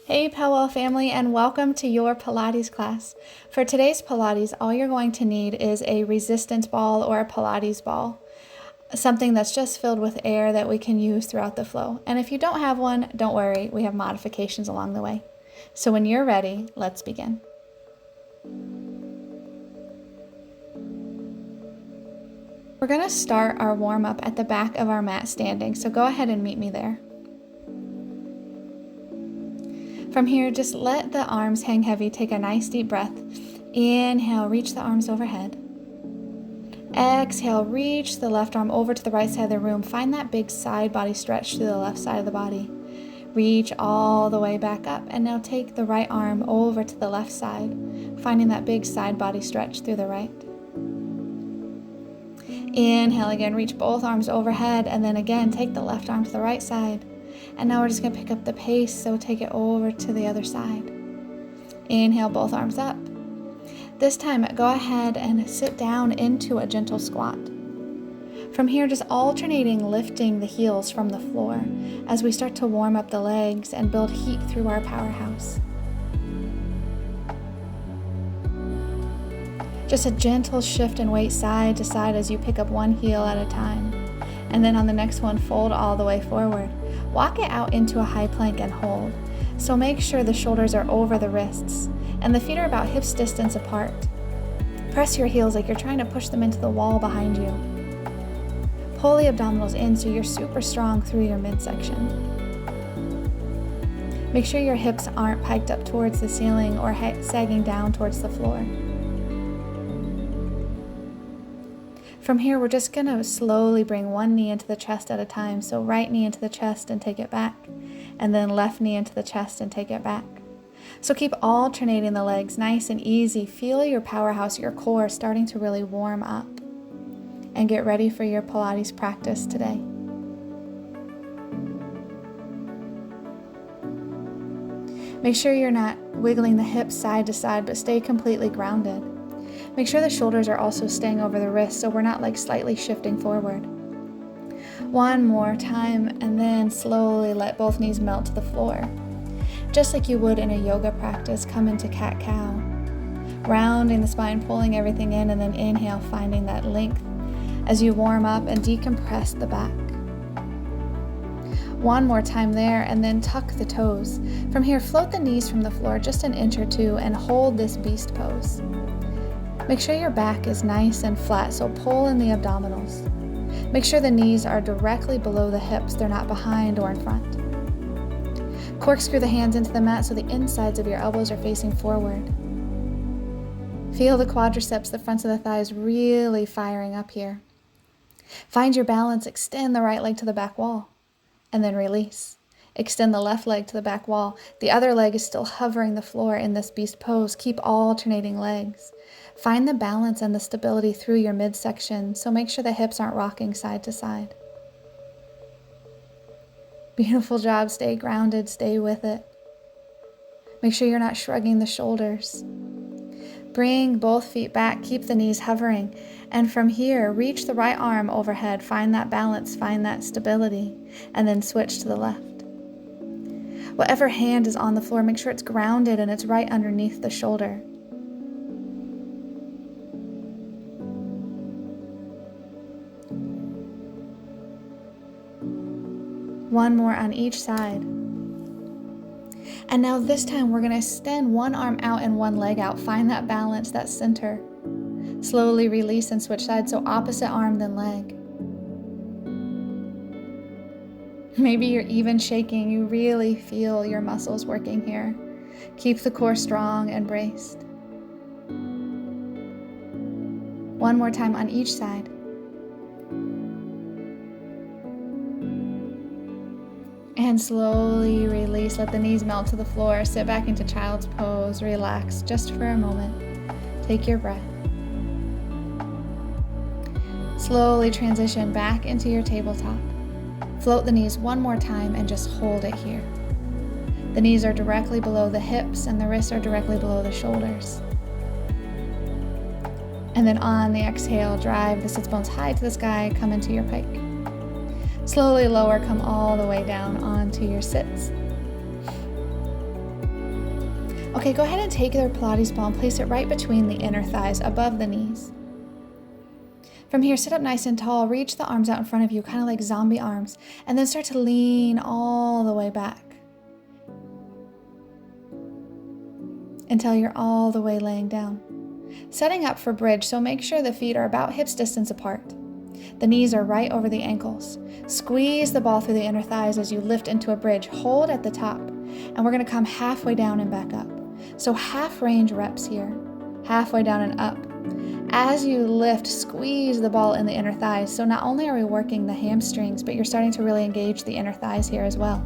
Hey PELWELL family, and welcome to your Pilates class. For today's Pilates, all you're going to need is a resistance ball or a Pilates ball, something that's just filled with air that we can use throughout the flow. And if you don't have one, don't worry, we have modifications along the way. So when you're ready, let's begin. We're going to start our warm-up at the back of our mat standing, so go ahead and meet me there. From here, just let the arms hang heavy. Take a nice deep breath. Inhale, reach the arms overhead. Exhale, reach the left arm over to the right side of the room. Find that big side body stretch through the left side of the body. Reach all the way back up, and now take the right arm over to the left side, finding that big side body stretch through the right. Inhale again, reach both arms overhead, and then again, take the left arm to the right side. And now we're just going to pick up the pace, so take it over to the other side. Inhale, both arms up. This time, go ahead and sit down into a gentle squat. From here, just alternating lifting the heels from the floor as we start to warm up the legs and build heat through our powerhouse. Just a gentle shift in weight side to side as you pick up one heel at a time. And then on the next one, fold all the way forward. Walk it out into a high plank and hold. So make sure the shoulders are over the wrists and the feet are about hips distance apart. Press your heels like you're trying to push them into the wall behind you. Pull the abdominals in so you're super strong through your midsection. Make sure your hips aren't piked up towards the ceiling or sagging down towards the floor. From here, we're just going to slowly bring one knee into the chest at a time. So right knee into the chest and take it back, and then left knee into the chest and take it back. So keep alternating the legs nice and easy. Feel your powerhouse, your core starting to really warm up. And get ready for your Pilates practice today. Make sure you're not wiggling the hips side to side, but stay completely grounded. Make sure the shoulders are also staying over the wrists so we're not like slightly shifting forward. One more time, and then slowly let both knees melt to the floor. Just like you would in a yoga practice, come into cat-cow. Rounding the spine, pulling everything in, and then inhale, finding that length as you warm up and decompress the back. One more time there, and then tuck the toes. From here, float the knees from the floor just an inch or two and hold this beast pose. Make sure your back is nice and flat, so pull in the abdominals. Make sure the knees are directly below the hips, they're not behind or in front. Corkscrew the hands into the mat so the insides of your elbows are facing forward. Feel the quadriceps, the fronts of the thighs really firing up here. Find your balance, extend the right leg to the back wall, and then release. Extend the left leg to the back wall. The other leg is still hovering the floor in this beast pose. Keep alternating legs. Find the balance and the stability through your midsection, so make sure the hips aren't rocking side to side. Beautiful job. Stay grounded. Stay with it. Make sure you're not shrugging the shoulders. Bring both feet back. Keep the knees hovering. And from here, reach the right arm overhead. Find that balance. Find that stability. And then switch to the left. Whatever hand is on the floor, make sure it's grounded and it's right underneath the shoulder. One more on each side. And now this time we're going to extend one arm out and one leg out. Find that balance, that center. Slowly release and switch sides, so opposite arm then leg. Maybe you're even shaking. You really feel your muscles working here. Keep the core strong and braced. One more time on each side. And slowly release. Let the knees melt to the floor. Sit back into child's pose. Relax just for a moment. Take your breath. Slowly transition back into your tabletop. Float the knees one more time and just hold it here. The knees are directly below the hips and the wrists are directly below the shoulders. And then on the exhale, drive the sits bones high to the sky, come into your pike. Slowly lower, come all the way down onto your sits. Okay, go ahead and take your Pilates ball and place it right between the inner thighs, above the knees. From here, sit up nice and tall, reach the arms out in front of you, kind of like zombie arms, and then start to lean all the way back until you're all the way laying down. Setting up for bridge, so make sure the feet are about hips distance apart. The knees are right over the ankles. Squeeze the ball through the inner thighs as you lift into a bridge. Hold at the top, and we're going to come halfway down and back up. So half range reps here, halfway down and up. As you lift, squeeze the ball in the inner thighs. So not only are we working the hamstrings, but you're starting to really engage the inner thighs here as well.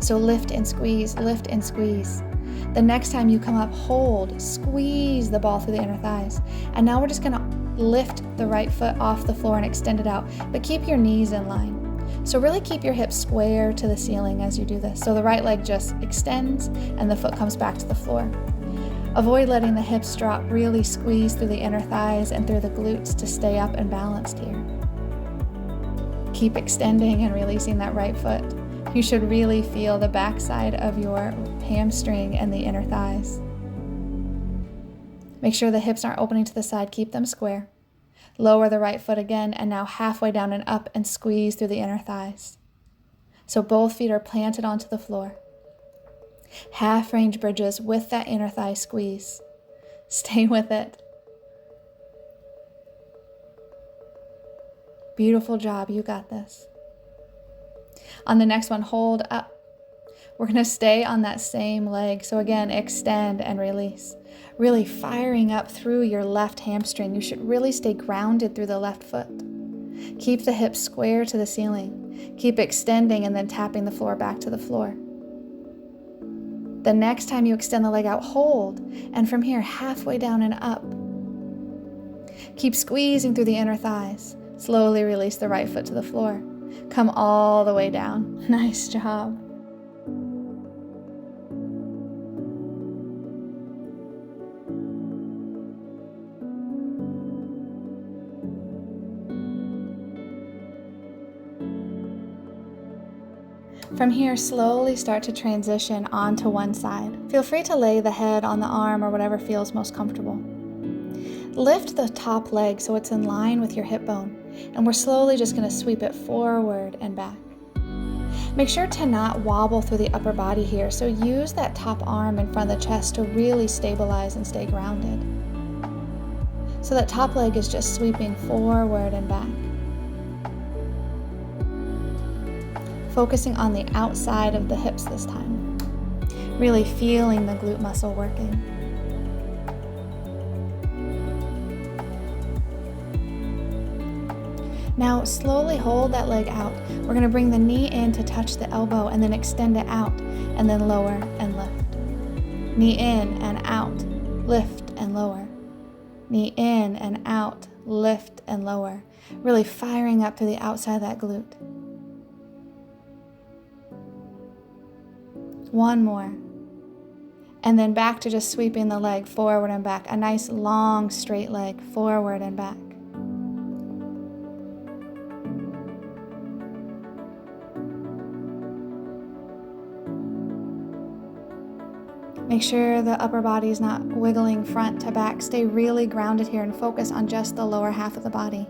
So lift and squeeze, lift and squeeze. The next time you come up, hold, squeeze the ball through the inner thighs. And now we're just gonna lift the right foot off the floor and extend it out, but keep your knees in line. So really keep your hips square to the ceiling as you do this. So the right leg just extends and the foot comes back to the floor. Avoid letting the hips drop, really squeeze through the inner thighs and through the glutes to stay up and balanced here. Keep extending and releasing that right foot. You should really feel the backside of your hamstring and the inner thighs. Make sure the hips aren't opening to the side, keep them square. Lower the right foot again, and now halfway down and up and squeeze through the inner thighs. So both feet are planted onto the floor. Half range bridges with that inner thigh squeeze. Stay with it. Beautiful job, you got this. On the next one, hold up. We're going to stay on that same leg. So again, extend and release. Really firing up through your left hamstring. You should really stay grounded through the left foot. Keep the hips square to the ceiling. Keep extending and then tapping the floor back to the floor. The next time you extend the leg out, hold. And from here, halfway down and up. Keep squeezing through the inner thighs. Slowly release the right foot to the floor. Come all the way down. Nice job. From here, slowly start to transition onto one side. Feel free to lay the head on the arm or whatever feels most comfortable. Lift the top leg so it's in line with your hip bone, and we're slowly just going to sweep it forward and back. Make sure to not wobble through the upper body here, so use that top arm in front of the chest to really stabilize and stay grounded. So that top leg is just sweeping forward and back. Focusing on the outside of the hips this time. Really feeling the glute muscle working. Now slowly hold that leg out. We're going to bring the knee in to touch the elbow and then extend it out and then lower and lift. Knee in and out, lift and lower. Knee in and out, lift and lower. Really firing up through the outside of that glute. One more. And then back to just sweeping the leg forward and back. A nice long straight leg forward and back. Make sure the upper body is not wiggling front to back. Stay really grounded here and focus on just the lower half of the body.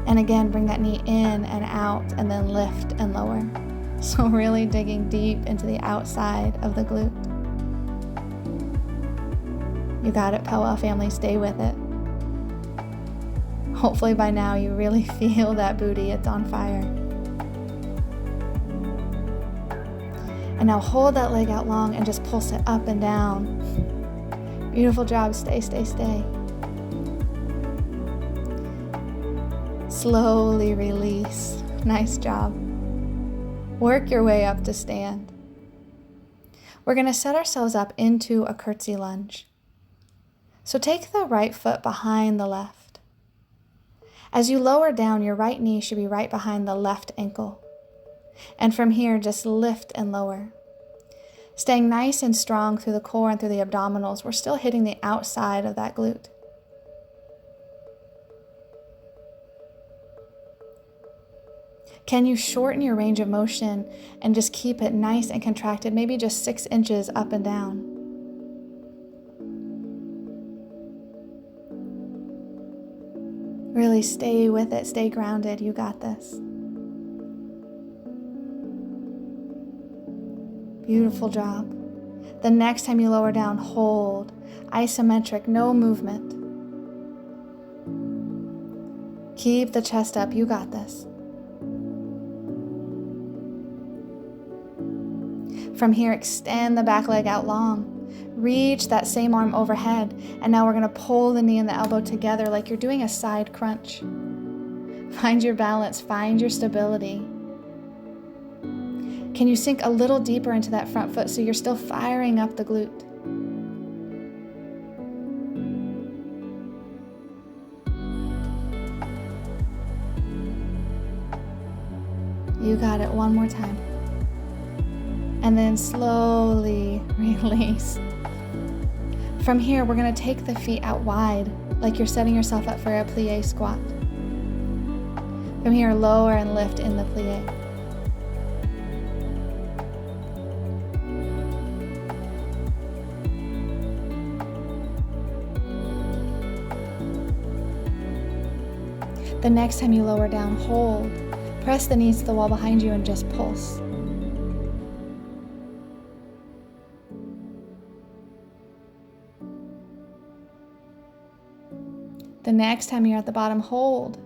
And again, bring that knee in and out and then lift and lower. So really digging deep into the outside of the glute. You got it, PELWELL family, stay with it. Hopefully by now you really feel that booty, it's on fire. And now hold that leg out long and just pulse it up and down. Beautiful job, stay, stay, stay. Slowly release. Nice job. Work your way up to stand. We're going to set ourselves up into a curtsy lunge. So take the right foot behind the left. As you lower down, your right knee should be right behind the left ankle. And from here, just lift and lower. Staying nice and strong through the core and through the abdominals. We're still hitting the outside of that glute. Can you shorten your range of motion and just keep it nice and contracted, maybe just 6 inches up and down? Really stay with it, stay grounded, you got this. Beautiful job. The next time you lower down, hold. Isometric, no movement. Keep the chest up, you got this. From here, extend the back leg out long. Reach that same arm overhead, and now we're going to pull the knee and the elbow together like you're doing a side crunch. Find your balance, find your stability. Can you sink a little deeper into that front foot so you're still firing up the glute? You got it, one more time. And then slowly release. From here, we're going to take the feet out wide, like you're setting yourself up for a plie squat. From here, lower and lift in the plie. The next time you lower down, hold. Press the knees to the wall behind you and just pulse. The next time you're at the bottom, hold.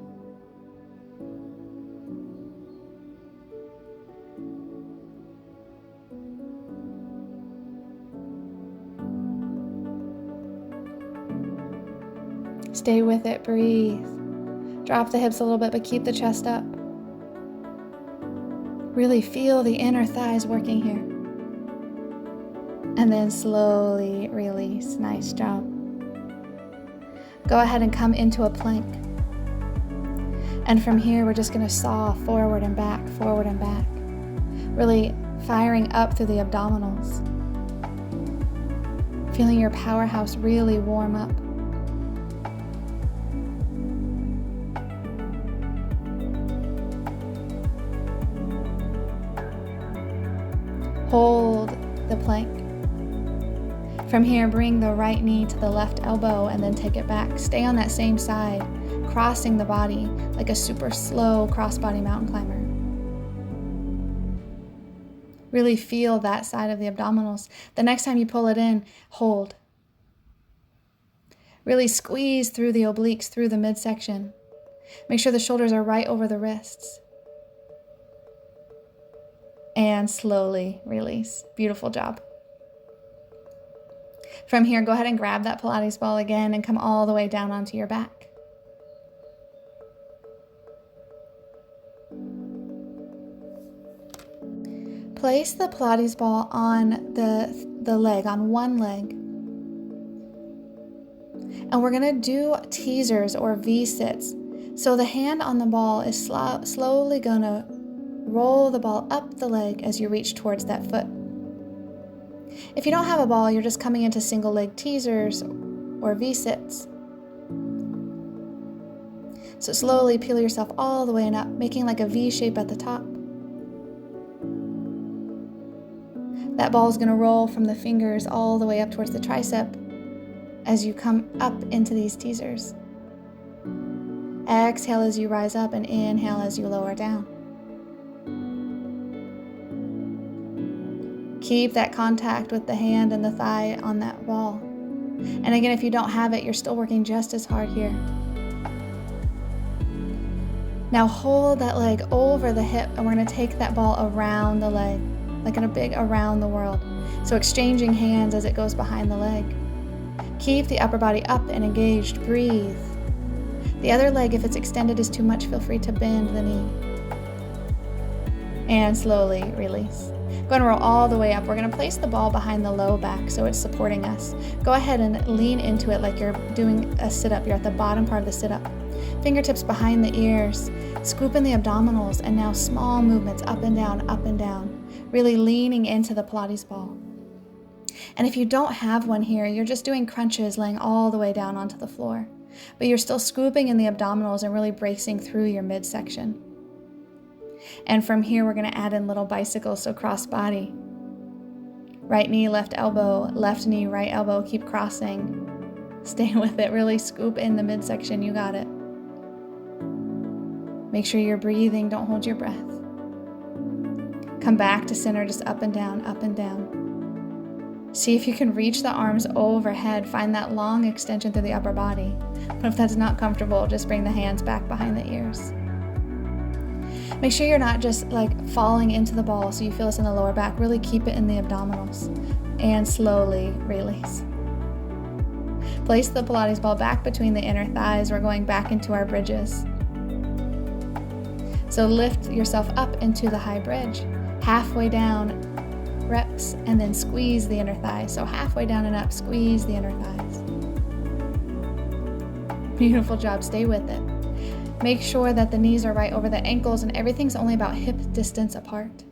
Stay with it, breathe. Drop the hips a little bit, but keep the chest up. Really feel the inner thighs working here. And then slowly release. Nice job. Go ahead and come into a plank. And from here, we're just going to saw forward and back, really firing up through the abdominals. Feeling your powerhouse really warm up. Hold the plank. From here, bring the right knee to the left elbow and then take it back. Stay on that same side, crossing the body like a super slow crossbody mountain climber. Really feel that side of the abdominals. The next time you pull it in, hold. Really squeeze through the obliques, through the midsection. Make sure the shoulders are right over the wrists. And slowly release. Beautiful job. From here, go ahead and grab that Pilates ball again and come all the way down onto your back. Place the Pilates ball on the leg, on one leg. And we're going to do teasers or V-sits. So the hand on the ball is slowly going to roll the ball up the leg as you reach towards that foot. If you don't have a ball, you're just coming into single leg teasers or V-sits. So slowly peel yourself all the way and up, making like a V shape at the top. That ball is going to roll from the fingers all the way up towards the tricep as you come up into these teasers. Exhale as you rise up and inhale as you lower down. Keep that contact with the hand and the thigh on that wall. And again, if you don't have it, you're still working just as hard here. Now hold that leg over the hip and we're going to take that ball around the leg, like in a big around the world. So exchanging hands as it goes behind the leg. Keep the upper body up and engaged. Breathe. The other leg, if it's extended, is too much, feel free to bend the knee. And slowly release. Go and roll all the way up. We're going to place the ball behind the low back so it's supporting us. Go ahead and lean into it like you're doing a sit-up. You're at the bottom part of the sit-up. Fingertips behind the ears. Scoop in the abdominals, and now small movements up and down, really leaning into the Pilates ball. And if you don't have one here, you're just doing crunches, laying all the way down onto the floor. But you're still scooping in the abdominals and really bracing through your midsection. And from here, we're going to add in little bicycles, so cross body. Right knee, left elbow, left knee, right elbow, keep crossing. Stay with it, really scoop in the midsection, you got it. Make sure you're breathing, don't hold your breath. Come back to center, just up and down, up and down. See if you can reach the arms overhead, find that long extension through the upper body. But if that's not comfortable, just bring the hands back behind the ears. Make sure you're not just like falling into the ball so you feel this in the lower back. Really keep it in the abdominals and slowly release. Place the Pilates ball back between the inner thighs. We're going back into our bridges. So lift yourself up into the high bridge. Halfway down, reps, and then squeeze the inner thighs. So halfway down and up, squeeze the inner thighs. Beautiful job, stay with it. Make sure that the knees are right over the ankles and everything's only about hip distance apart.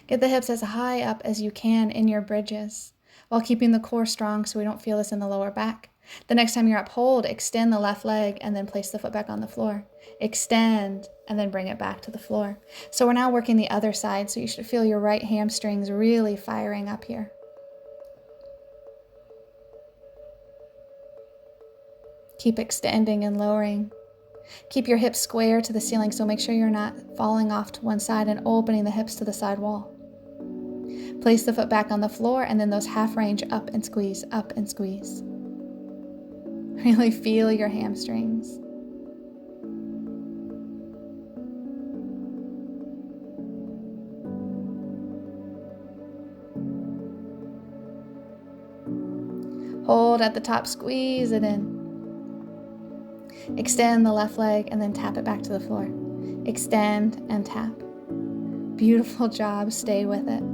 Get the hips as high up as you can in your bridges while keeping the core strong so we don't feel this in the lower back. The next time you're up, hold, extend the left leg and then place the foot back on the floor. Extend and then bring it back to the floor. So we're now working the other side, so you should feel your right hamstrings really firing up here. Keep extending and lowering. Keep your hips square to the ceiling, so make sure you're not falling off to one side and opening the hips to the side wall. Place the foot back on the floor and then those half range up and squeeze, up and squeeze. Really feel your hamstrings. Hold at the top, squeeze it in. Extend the left leg and then tap it back to the floor. Extend and tap. Beautiful job, stay with it.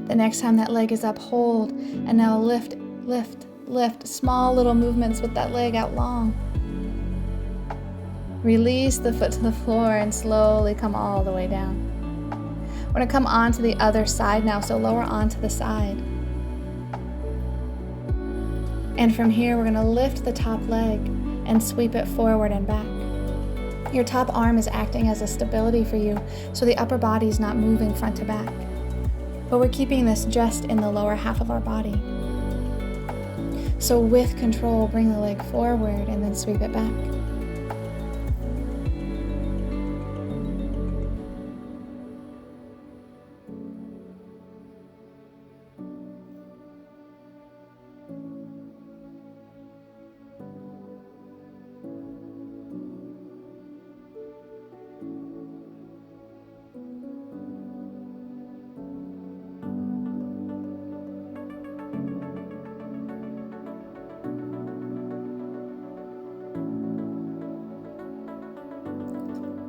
The next time that leg is up, hold, and now lift, lift, lift. Small little movements with that leg out long. Release the foot to the floor and slowly come all the way down. We're going to come onto the other side now, so lower onto the side. And from here, we're going to lift the top leg and sweep it forward and back. Your top arm is acting as a stability for you, so the upper body is not moving front to back. But we're keeping this just in the lower half of our body. So with control, bring the leg forward and then sweep it back.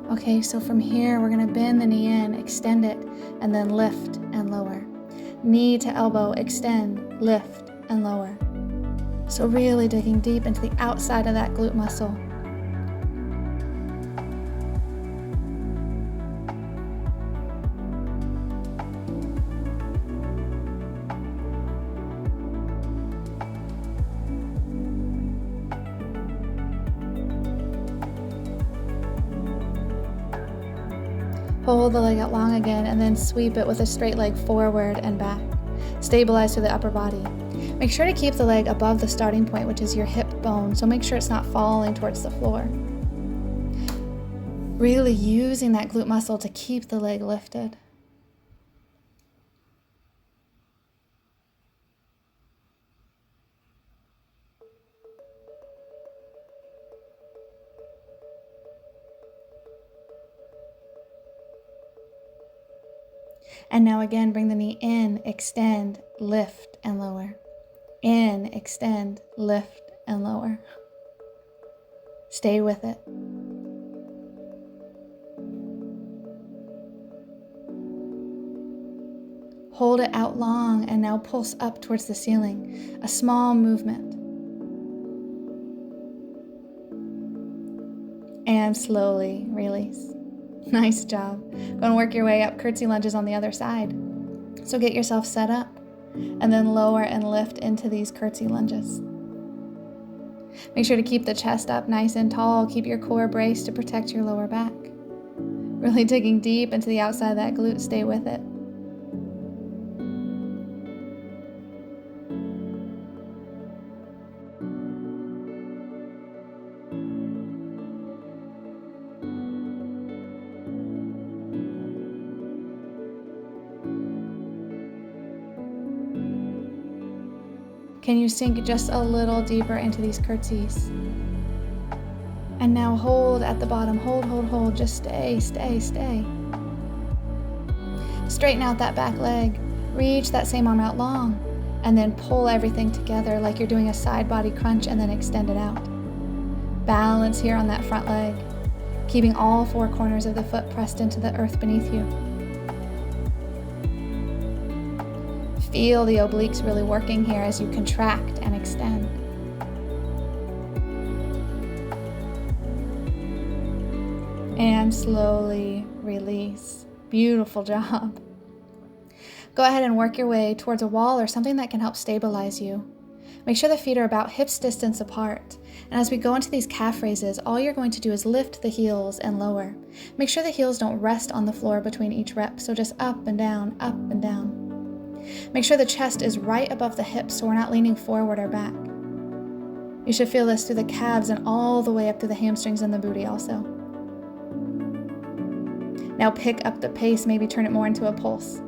Okay, so from here, we're going to bend the knee in, extend it, and then lift and lower. Knee to elbow, extend, lift, and lower. So really digging deep into the outside of that glute muscle. Hold the leg out long again and then sweep it with a straight leg forward and back. Stabilize through the upper body. Make sure to keep the leg above the starting point, which is your hip bone, so make sure it's not falling towards the floor. Really using that glute muscle to keep the leg lifted. And now again, bring the knee in, extend, lift, and lower. In, extend, lift, and lower. Stay with it. Hold it out long and now pulse up towards the ceiling. A small movement. And slowly release. Nice job. Go and work your way up curtsy lunges on the other side. So get yourself set up and then lower and lift into these curtsy lunges. Make sure to keep the chest up nice and tall. Keep your core braced to protect your lower back. Really digging deep into the outside of that glute. Stay with it. Can you sink just a little deeper into these curtsies? And now hold at the bottom. Hold, hold, hold. Just stay, stay, stay. Straighten out that back leg. Reach that same arm out long. And then pull everything together like you're doing a side body crunch and then extend it out. Balance here on that front leg, keeping all four corners of the foot pressed into the earth beneath you. Feel the obliques really working here as you contract and extend. And slowly release. Beautiful job. Go ahead and work your way towards a wall or something that can help stabilize you. Make sure the feet are about hips distance apart. And as we go into these calf raises, all you're going to do is lift the heels and lower. Make sure the heels don't rest on the floor between each rep, so just up and down, up and down. Make sure the chest is right above the hips so we're not leaning forward or back. You should feel this through the calves and all the way up through the hamstrings and the booty also. Now pick up the pace, maybe turn it more into a pulse.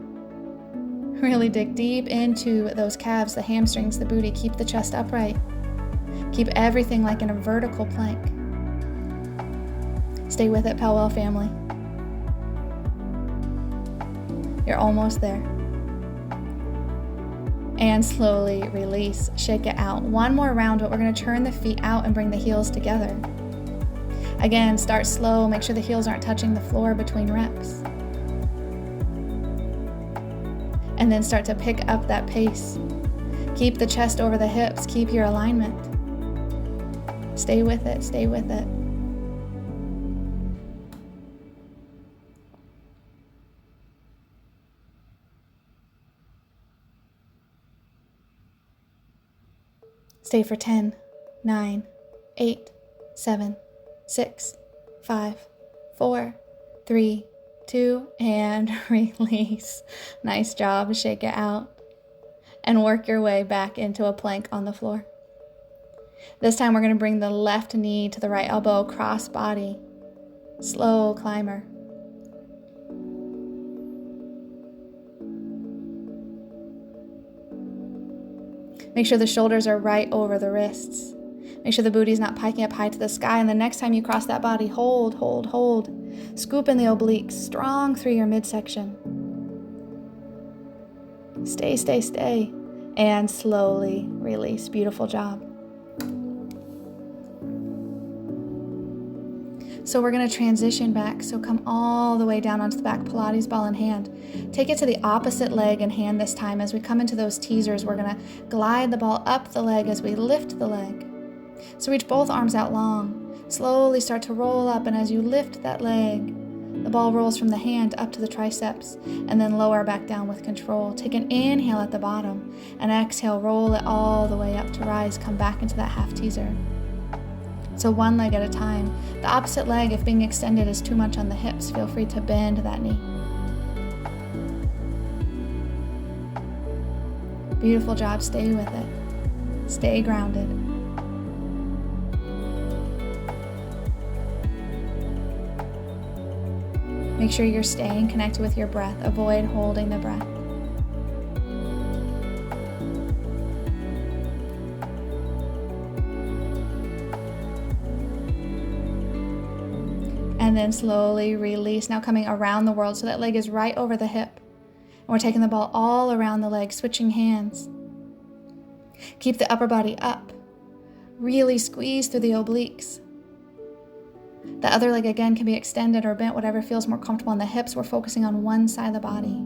Really dig deep into those calves, the hamstrings, the booty. Keep the chest upright. Keep everything like in a vertical plank. Stay with it, PELWELL family. You're almost there. And slowly release, shake it out. One more round, but we're going to turn the feet out and bring the heels together. Again, start slow. Make sure the heels aren't touching the floor between reps. And then start to pick up that pace. Keep the chest over the hips. Keep your alignment. Stay with it. Stay with it. Stay for 10, 9, 8, 7, 6, 5, 4, 3, 2, and release. Nice job. Shake it out. And work your way back into a plank on the floor. This time we're going to bring the left knee to the right elbow, cross body. Slow climber. Make sure the shoulders are right over the wrists. Make sure the booty's not piking up high to the sky. And the next time you cross that body, hold, hold, hold. Scoop in the obliques, strong through your midsection. Stay, stay, stay. And slowly release. Beautiful job. So we're going to transition back. So come all the way down onto the back, Pilates ball in hand. Take it to the opposite leg and hand this time. As we come into those teasers, we're going to glide the ball up the leg as we lift the leg. So reach both arms out long. Slowly start to roll up, and as you lift that leg, the ball rolls from the hand up to the triceps, and then lower back down with control. Take an inhale at the bottom, and exhale, roll it all the way up to rise. Come back into that half teaser. So one leg at a time. The opposite leg, if being extended is too much on the hips, feel free to bend that knee. Beautiful job. Stay with it. Stay grounded. Make sure you're staying connected with your breath. Avoid holding the breath. And then slowly release. Now coming around the world, so that leg is right over the hip. And we're taking the ball all around the leg, switching hands. Keep the upper body up. Really squeeze through the obliques. The other leg again can be extended or bent, whatever feels more comfortable on the hips. We're focusing on one side of the body.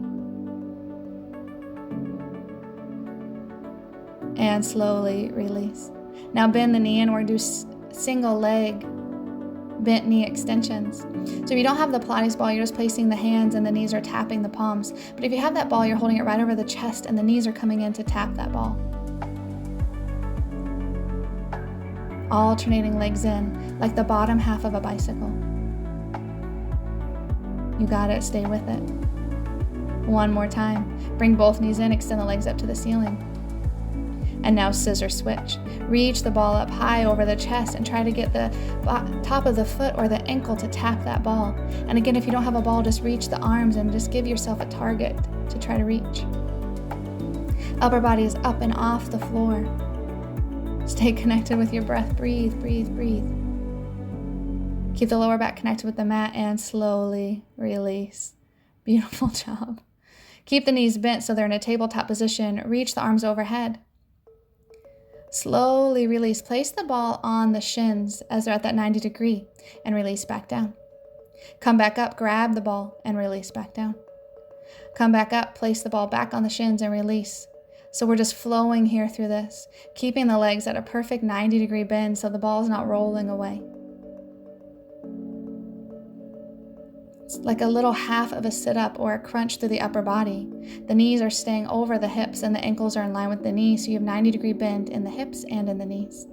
And slowly release. Now bend the knee and we're going to do single leg bent knee extensions. So if you don't have the Pilates ball, you're just placing the hands and the knees are tapping the palms. But if you have that ball, you're holding it right over the chest and the knees are coming in to tap that ball. Alternating legs in, like the bottom half of a bicycle. You got it, stay with it. One more time. Bring both knees in, extend the legs up to the ceiling. And now scissor switch. Reach the ball up high over the chest and try to get the top of the foot or the ankle to tap that ball. And again, if you don't have a ball, just reach the arms and just give yourself a target to try to reach. Upper body is up and off the floor. Stay connected with your breath. Breathe, breathe, breathe. Keep the lower back connected with the mat and slowly release. Beautiful job. Keep the knees bent so they're in a tabletop position. Reach the arms overhead. Slowly release. Place the ball on the shins as they're at that 90 degree and release back down. Come back up, grab the ball and release back down. Come back up, place the ball back on the shins and release. So we're just flowing here through this, keeping the legs at a perfect 90 degree bend so the ball is not rolling away. It's like a little half of a sit-up or a crunch through the upper body. The knees are staying over the hips and the ankles are in line with the knees, so you have 90 degree bend in the hips and in the knees.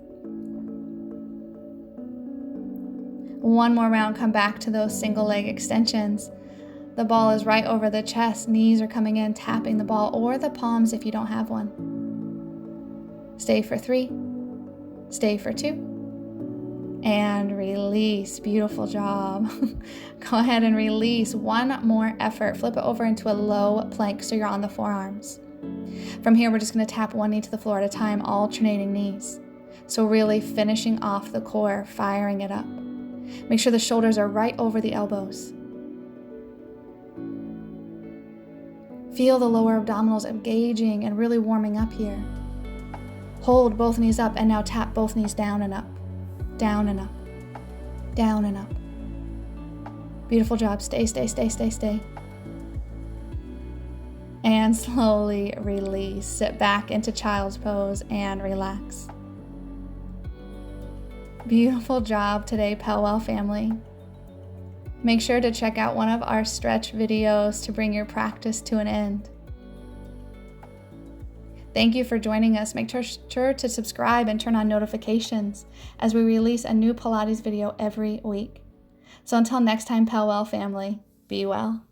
One more round, come back to those single leg extensions. The ball is right over the chest, knees are coming in, tapping the ball or the palms if you don't have one. Stay for 3, stay for 2. And release. Beautiful job. Go ahead and release. One more effort. Flip it over into a low plank so you're on the forearms. From here, we're just going to tap one knee to the floor at a time, alternating knees. So really finishing off the core, firing it up. Make sure the shoulders are right over the elbows. Feel the lower abdominals engaging and really warming up here. Hold both knees up and now tap both knees down and up. Down and up, down and up. Beautiful job. Stay, stay, stay, stay, stay. And slowly release. Sit back into child's pose and relax. Beautiful job today, PELWELL family. Make sure to check out one of our stretch videos to bring your practice to an end. Thank you for joining us. Make sure to subscribe and turn on notifications as we release a new Pilates video every week. So until next time, PELWELL family, be well.